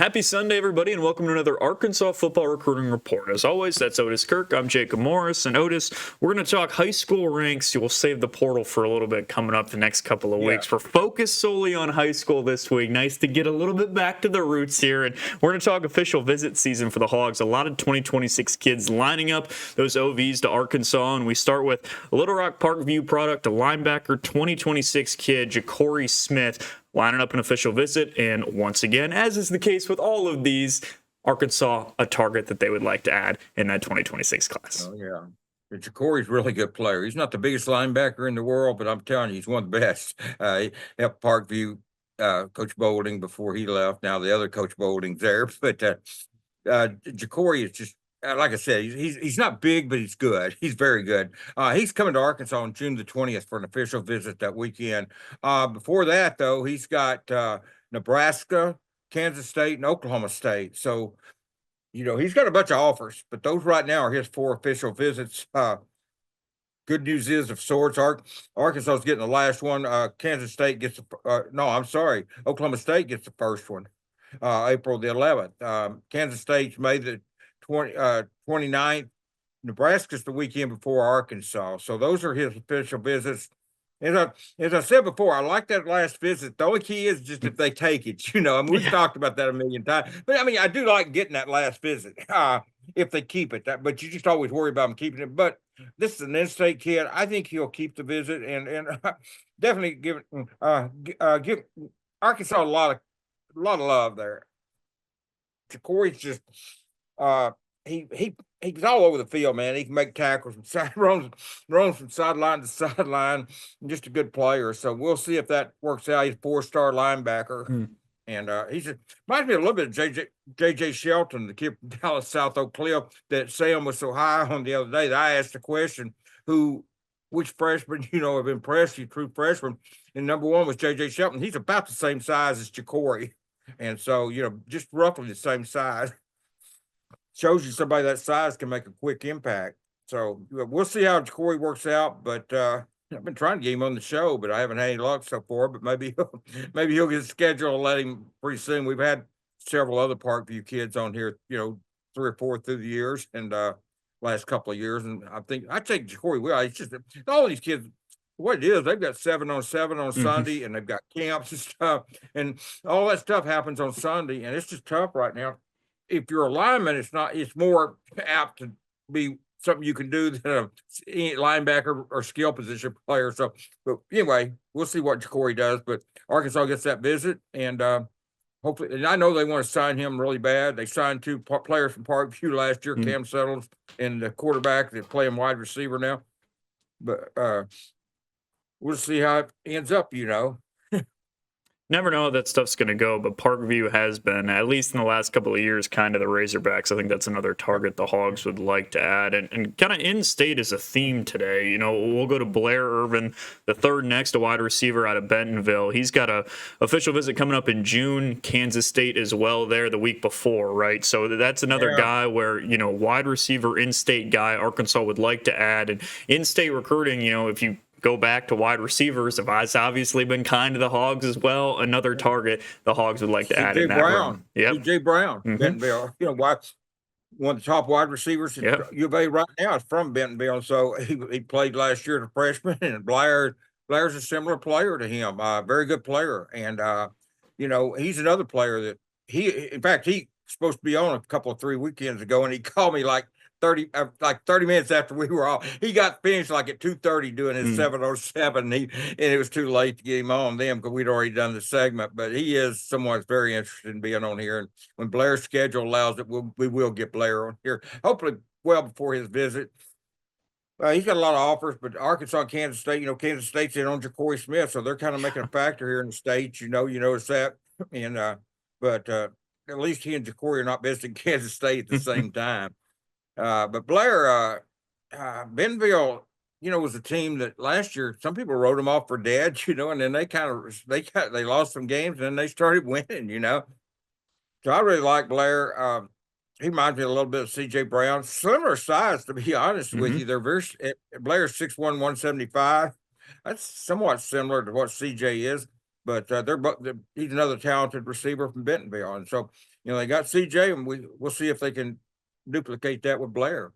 Happy Sunday, everybody, and welcome to another Arkansas Football Recruiting Report. As always, that's Otis Kirk. I'm Jacob Morris. And Otis, we're going to talk high school ranks. We'll save the portal for a little bit coming up the next couple of weeks. We're focused solely on high school this week. Nice to get a little bit back to the roots here. And we're going to talk official visit season for the Hogs. A lot of 2026 kids lining up those OVs to Arkansas. And we start with a Little Rock Parkview product, a linebacker, 2026 kid, Jakori Smith, lining up an official visit, and once again, as is the case with all of these, Arkansas, a target that they would like to add in that 2026 class. Oh, yeah. Jakori's a really good player. He's not the biggest linebacker in the world, but I'm telling you, he's one of the best. He helped Parkview, Coach Boulding before he left. Now the other Coach Boulding's there. But Jakori is just, like I said, he's not big, but he's good. He's very good. He's coming to Arkansas on June the 20th for an official visit that weekend. Before that, though, he's got Nebraska, Kansas State, and Oklahoma State. So, he's got a bunch of offers, but those right now are his 4 official visits. Good news is, of sorts, Arkansas is getting the last one. Kansas State gets Oklahoma State gets the first one, April the 11th. Kansas State's May the 29th. Nebraska's the weekend before Arkansas. So those are his official visits. As I said before, I like that last visit. The only key is just if they take it, we've talked about that a million times. But I do like getting that last visit if they keep it. But you just always worry about them keeping it. But this is an in-state kid. I think he'll keep the visit and definitely give Arkansas a lot of love there. Jakori's just he's all over the field, man. He can make tackles and runs from sideline to sideline. Just a good player. So we'll see if that works out. He's a 4-star linebacker. And reminds me a little bit of JJ Shelton, the kid from Dallas South Oak Cliff that Sam was so high on the other day that I asked the question, which freshman, have impressed you, true freshman? And number one was JJ Shelton. He's about the same size as Jakori. And so, just roughly the same size. Shows you somebody that size can make a quick impact. So we'll see how Jakori works out. But I've been trying to get him on the show, but I haven't had any luck so far. But maybe he'll get a schedule and let him pretty soon. We've had several other Parkview kids on here, 3 or 4 through the years and last couple of years. And I take Jakori well. It's just all these kids. What it is, they've got 7-on-7 on Sunday, and they've got camps and stuff, and all that stuff happens on Sunday, and it's just tough right now. If you're a lineman, it's more apt to be something you can do than a linebacker or skill position player. So, but anyway, we'll see what Jakori does. But Arkansas gets that visit, and hopefully, and I know they want to sign him really bad. They signed 2 players from Parkview last year, Cam Settles and the quarterback that play him wide receiver now. But we'll see how it ends up, Never know how that stuff's going to go, but Parkview has been, at least in the last couple of years, kind of the Razorbacks. I think that's another target the Hogs would like to add. And kind of in-state is a theme today. We'll go to Blair Irvin, the third next, a wide receiver out of Bentonville. He's got a official visit coming up in June, Kansas State as well there the week before, right? So that's another guy where, wide receiver, in-state guy Arkansas would like to add. And in-state recruiting, if you go back to wide receivers, it's obviously been kind to the Hogs as well. Another target the Hogs would like to add in that room. C.J. Brown, Bentonville, one of the top wide receivers at U of A right now is from Bentonville. So he played last year as a freshman, and Blair's a similar player to him, very good player. And, he's another player that in fact, he's supposed to be on a couple of 3 weekends ago, and he called me like 30 minutes after we were off. He got finished like at 2:30 doing his 7:07, and it was too late to get him on them because we'd already done the segment. But he is someone that's very interested in being on here. And when Blair's schedule allows it, we will get Blair on here, hopefully well before his visit. He's got a lot of offers, but Arkansas, Kansas State, Kansas State's in on Jakori Smith, so they're kind of making a factor here in the States. You notice that. And but at least he and Jakori are not visiting Kansas State at the same time. But Blair, Bentonville, was a team that last year some people wrote them off for dead, and then they lost some games and then they started winning, So I really like Blair. He reminds me a little bit of C.J. Brown, similar size, to be honest with you. They're Blair's 6'1", 175. That's somewhat similar to what C.J. is, but he's another talented receiver from Bentonville, and so they got CJ, and we'll see if they can duplicate that with Blair.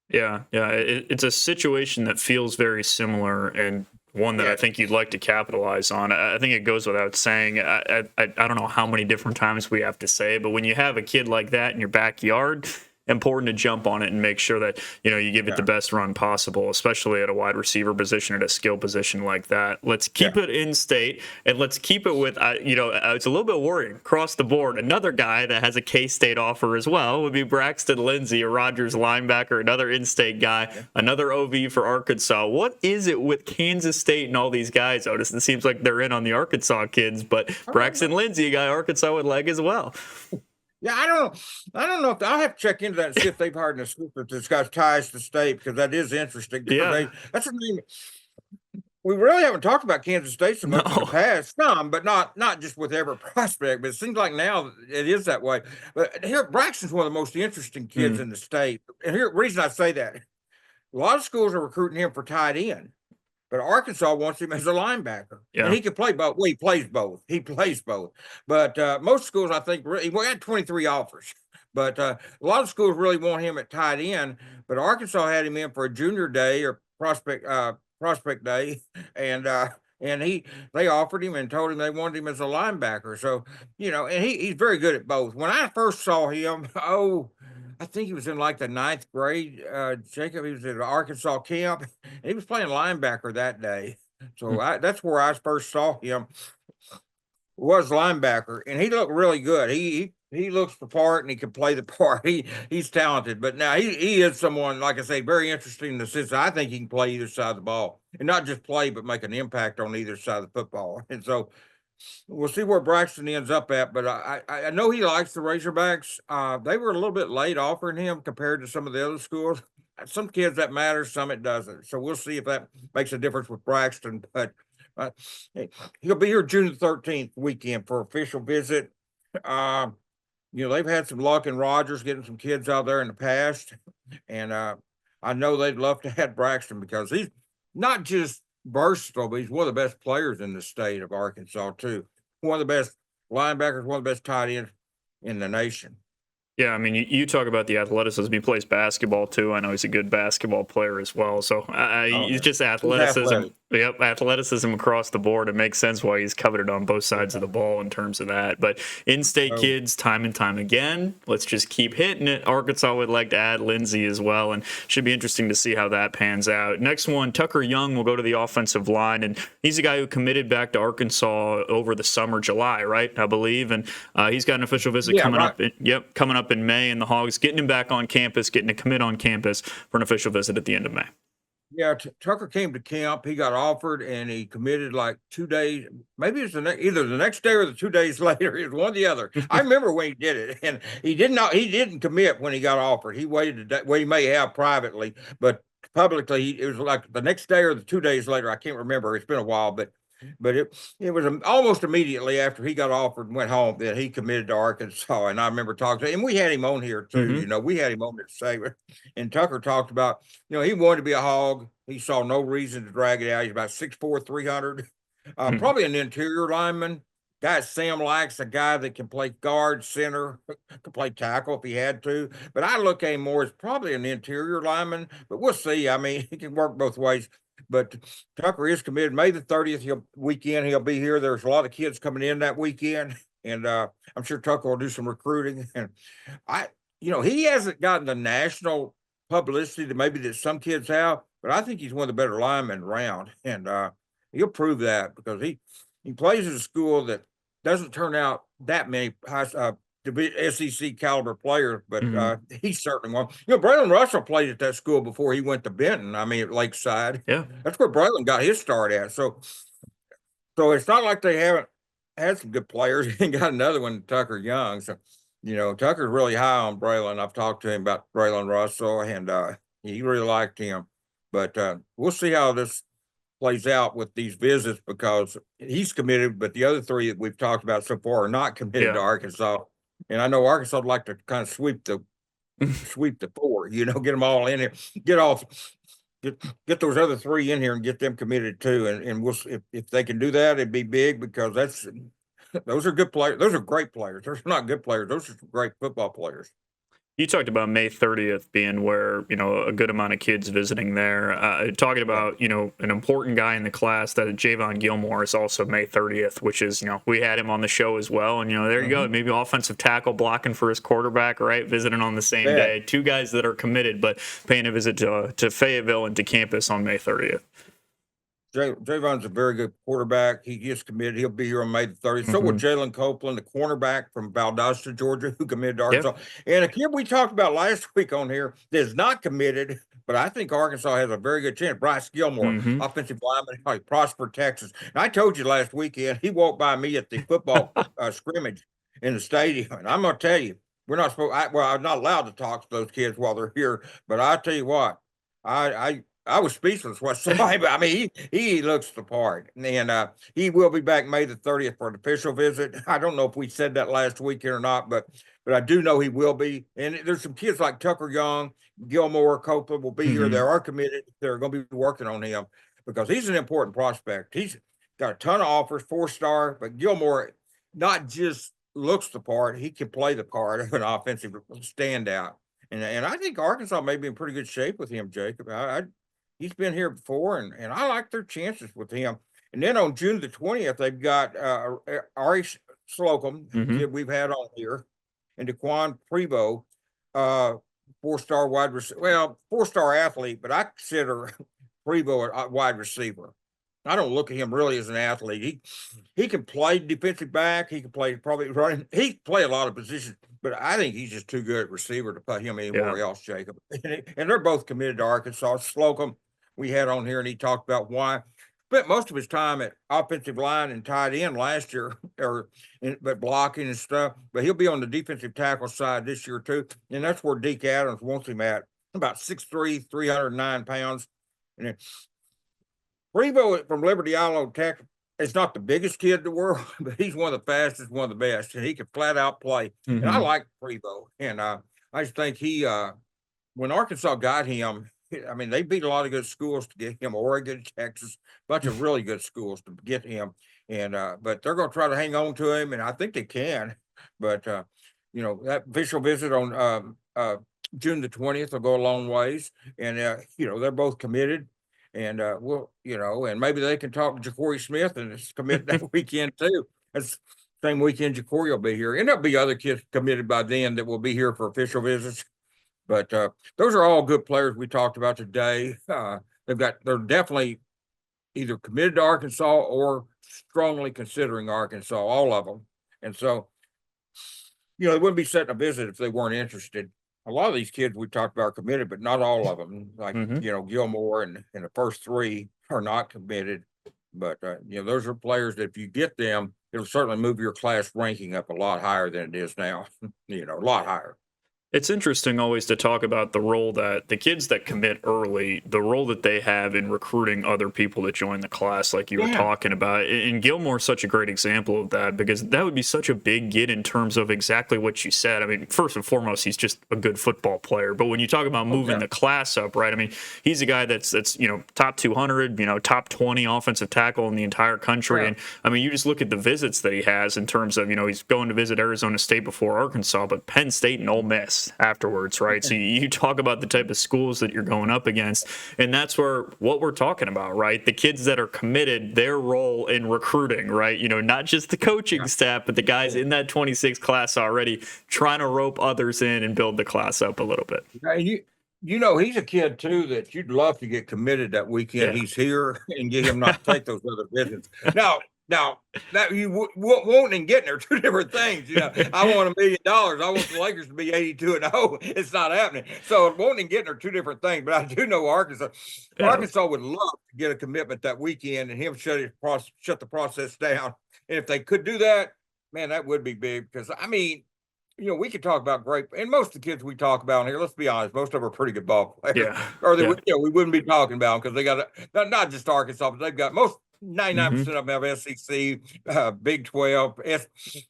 Yeah, yeah, it's a situation that feels very similar and one that I Yeah, think you'd like to capitalize on. I think it goes without saying. I don't know how many different times we have to say, but when you have a kid like that in your backyard, important to jump on it and make sure that you give it the yeah, best run possible, especially at a wide receiver position, at a skill position like that. Let's keep yeah. it in state, and let's keep it with it's a little bit worrying across the board. Another guy that has a K-State offer as well would be Braxton Lindsay, a Rogers linebacker, another in-state guy, another OV for Arkansas. What is it with Kansas State and all these guys, Otis? It seems like they're in on the Arkansas kids, but I don't know. Braxton Lindsay, a guy Arkansas would like as well. Yeah, I don't know. I don't know if I'll have to check into that and see if they've hired an assistant that's got ties to state, because that is interesting. Yeah. That's a name. We really haven't talked about Kansas State so much in the No. past. Some, but not just with every prospect. But it seems like now it is that way. But here, Braxton's one of the most interesting kids in the state. And here, reason I say that, a lot of schools are recruiting him for tight end, but Arkansas wants him as a linebacker, and Yeah. he can play both. Well, he plays both. He plays both. But most schools, I think, we had 23 offers. But a lot of schools really want him at tight end. But Arkansas had him in for a junior day or prospect day, and they offered him and told him they wanted him as a linebacker. So and he's very good at both. When I first saw him, I think he was in like the ninth grade. Jacob, he was at an Arkansas camp. And he was playing linebacker that day. So that's where I first saw him, was linebacker, and he looked really good. He looks the part, and he can play the part. He's talented, but now he is someone, like I say, very interesting in the sense that I think he can play either side of the ball, and not just play, but make an impact on either side of the football. And so we'll see where Braxton ends up at, but I know he likes the Razorbacks. They were a little bit late offering him compared to some of the other schools. Some kids that matters, some it doesn't. So we'll see if that makes a difference with Braxton. But uh, he'll be here June 13th weekend for official visit. Um, they've had some luck in Rogers getting some kids out there in the past, and I know they'd love to have Braxton because he's not just versatile, but he's one of the best players in the state of Arkansas too. One of the best linebackers, one of the best tight ends in the nation. Yeah, I mean, you talk about the athleticism. He plays basketball too. I know he's a good basketball player as well. So he's just athleticism. Athletic. Yep, athleticism across the board. It makes sense why he's coveted on both sides of the ball in terms of that. But in-state kids, time and time again, let's just keep hitting it. Arkansas would like to add Lindsay as well, and should be interesting to see how that pans out. Next one, Tucker Young will go to the offensive line, and he's a guy who committed back to Arkansas over the summer, July, right? I believe, and he's got an official visit coming up. Coming up in May, and the Hogs getting him back on campus, getting a commit on campus for an official visit at the end of May. Yeah, Tucker came to camp. He got offered, and he committed like 2 days. Maybe it's either the next day or the 2 days later. It was one or the other. I remember when he did it, and he didn't commit when he got offered. He waited a day. Well, he may have privately, but publicly, it was like the next day or the 2 days later. I can't remember. It's been a while, but it was almost immediately after he got offered and went home that he committed to Arkansas. And I remember talking to him, and we had him on here too. We had him on to say, and Tucker talked about, he wanted to be a Hog. He saw no reason to drag it out. He's about 6'4", 300, probably an interior lineman. Guy Sam likes a guy that can play guard, center, can play tackle if he had to. But I look at him more as probably an interior lineman. But we'll see. I mean, he can work both ways. But Tucker is committed. May the 30th weekend, he'll be here. There's a lot of kids coming in that weekend, and I'm sure Tucker will do some recruiting. And he hasn't gotten the national publicity that some kids have, but I think he's one of the better linemen around, and he'll prove that because he plays at a school that doesn't turn out that many to be SEC caliber players, but he's certainly one. Braylon Russell played at that school before he went to Benton. I mean, at Lakeside. Yeah, that's where Braylon got his start at. So it's not like they haven't had some good players and got another one, Tucker Young. So, Tucker's really high on Braylon. I've talked to him about Braylon Russell, and he really liked him. But we'll see how this plays out with these visits because he's committed, but the other three that we've talked about so far are not committed to Arkansas. And I know Arkansas would like to kind of sweep the four, get them all in here, get those other three in here and get them committed too. And we'll if they can do that, it'd be big because those are good players. Those are great players. Those are not good players. Those are great football players. You talked about May 30th being where, a good amount of kids visiting there. Talking Yeah. about, an important guy in the class, that Javon Gilmore is also May 30th, which is, we had him on the show as well. And, there you go. Maybe offensive tackle blocking for his quarterback, right? Visiting on the same day. Two guys that are committed, but paying a visit to Fayetteville and to campus on May 30th. Javon's a very good quarterback. He just committed. He'll be here on May the 30th. So will Jalen Copeland, the cornerback from Valdosta, Georgia, who committed to Arkansas. And a kid we talked about last week on here that is not committed, but I think Arkansas has a very good chance. Bryce Gilmore, offensive lineman, like Prosper, Texas. And I told you last weekend, he walked by me at the football scrimmage in the stadium. And I'm going to tell you, we're not supposed, I'm not allowed to talk to those kids while they're here. But I'll tell you what, I was speechless with somebody. I mean, he looks the part, and he will be back May the 30th for an official visit. I don't know if we said that last weekend or not, but I do know he will be. And there's some kids like Tucker Young, Gilmore, Copeland will be here. They are committed. They're going to be working on him because he's an important prospect. He's got a ton of offers, 4-star, but Gilmore not just looks the part; he can play the part of an offensive standout. And I think Arkansas may be in pretty good shape with him, Jacob. He's been here before, and I like their chances with him. And then on June the 20th, they've got Ari Slocum, kid we've had on here, and Daquan Prevost, 4-star wide receiver. Well, 4-star athlete, but I consider Prevost a wide receiver. I don't look at him really as an athlete. He can play defensive back. He can play probably running. He can play a lot of positions, but I think he's just too good at receiver to put him anywhere else, Jacob. And they're both committed to Arkansas. Slocum, we had on here, and he talked about why. Spent most of his time at offensive line and tight end last year, but blocking and stuff. But he'll be on the defensive tackle side this year too, and that's where Deke Adams wants him at. About 6'3", 309 pounds. And Prevost from Liberty Island, Texas, is not the biggest kid in the world, but he's one of the fastest, one of the best, and he can flat out play. And I like Prevost, and I just think when Arkansas got him. I mean, they beat a lot of good schools to get him, Oregon, Texas, a bunch of really good schools to get him. And but they're going to try to hang on to him, and I think they can. But that official visit on June the 20th will go a long ways. And they're both committed, and and maybe they can talk to Jakori Smith and commit that weekend too. That's same weekend Jakori will be here, and there'll be other kids committed by then that will be here for official visits. But those are all good players we talked about today. They're definitely either committed to Arkansas or strongly considering Arkansas, all of them. And so, they wouldn't be setting a visit if they weren't interested. A lot of these kids we talked about are committed, but not all of them. Like, Gilmore and the first three are not committed. But, those are players that if you get them, it'll certainly move your class ranking up a lot higher than it is now, a lot higher. It's interesting always to talk about the role that the kids that commit early, the role that they have in recruiting other people to join the class, like you were talking about. And Gilmore's such a great example of that, because that would be such a big get in terms of exactly what you said. I mean, first and foremost, he's just a good football player. But when you talk about moving the class up, right? I mean, he's a guy that's top 200, top 20 offensive tackle in the entire country. And I mean, you just look at the visits that he has in terms of, he's going to visit Arizona State before Arkansas, but Penn State and Ole Miss afterwards, right? So you talk about the type of schools that you're going up against, and that's what we're talking about, right? The kids that are committed, their role in recruiting, right? Not just the coaching staff, but the guys in that 26 class already trying to rope others in and build the class up a little bit. He's a kid too that you'd love to get committed that weekend. He's here and get him not to take those other visits. Now that you wanting and getting are two different things. I want $1 million. I want the Lakers to be 82-0. It's not happening. So wanting and getting are two different things. But I do know Arkansas would love to get a commitment that weekend and him shut the process down. And if they could do that, man, that would be big. Because I mean, we could talk about great, and most of the kids we talk about here, let's be honest, most of them are pretty good ball players. Or we wouldn't be talking about them because they got not just Arkansas, but they've got 99% of them have SEC, Big 12,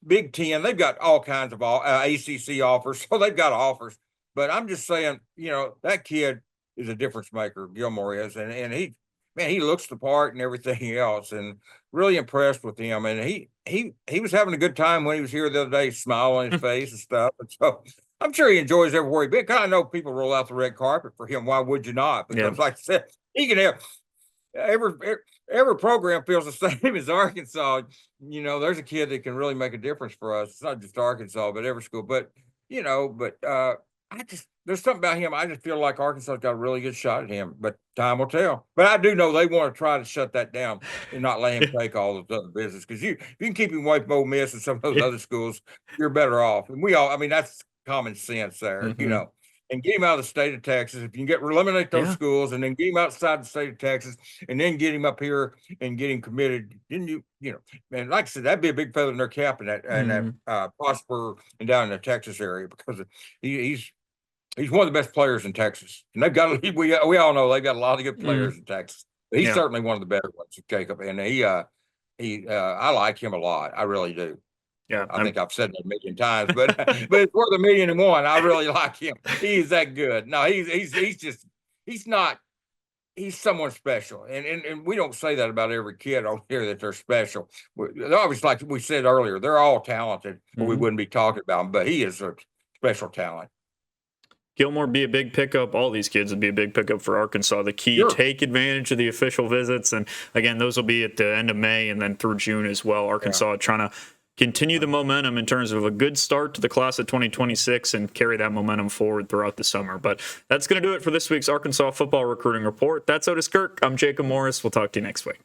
Big 10. They've got all kinds of ACC offers, so they've got offers. But I'm just saying, that kid is a difference maker. Gilmore is, and he looks the part and everything else, and really impressed with him. And he was having a good time when he was here the other day, smile on his face and stuff. And so I'm sure he enjoys everywhere he been. 'Cause I know people roll out the red carpet for him. Why would you not? Yeah. Because like I said, he can have every program feels the same as Arkansas. There's a kid that can really make a difference for us. It's not just Arkansas, but every school. But there's something about him. I just feel like Arkansas's got a really good shot at him, but time will tell. But I do know they want to try to shut that down and not let him take all those other business, because if you can keep him away from Ole Miss and some of those other schools, you're better off. And that's common sense there, and get him out of the state of Texas. If you can eliminate those schools and then get him outside the state of Texas and then get him up here and get him committed, then and like I said, that'd be a big feather in their cap in that Prosper and down in the Texas area, because he's one of the best players in Texas, and they've got we all know they've got a lot of good players in Texas. But he's certainly one of the better ones, Jacob, and I like him a lot. I really do. Yeah, I think I've said that a million times, but it's worth 1,000,001. I really like him. He's that good. No, he's someone special, and we don't say that about every kid on here that they're special. They're obviously, like we said earlier, they're all talented, or we wouldn't be talking about them. But he is a special talent. Gilmore be a big pickup. All these kids would be a big pickup for Arkansas. The key, take advantage of the official visits. And again, those will be at the end of May and then through June as well. Arkansas trying to continue the momentum in terms of a good start to the class of 2026 and carry that momentum forward throughout the summer. But that's going to do it for this week's Arkansas Football Recruiting Report. That's Otis Kirk. I'm Jacob Morris. We'll talk to you next week.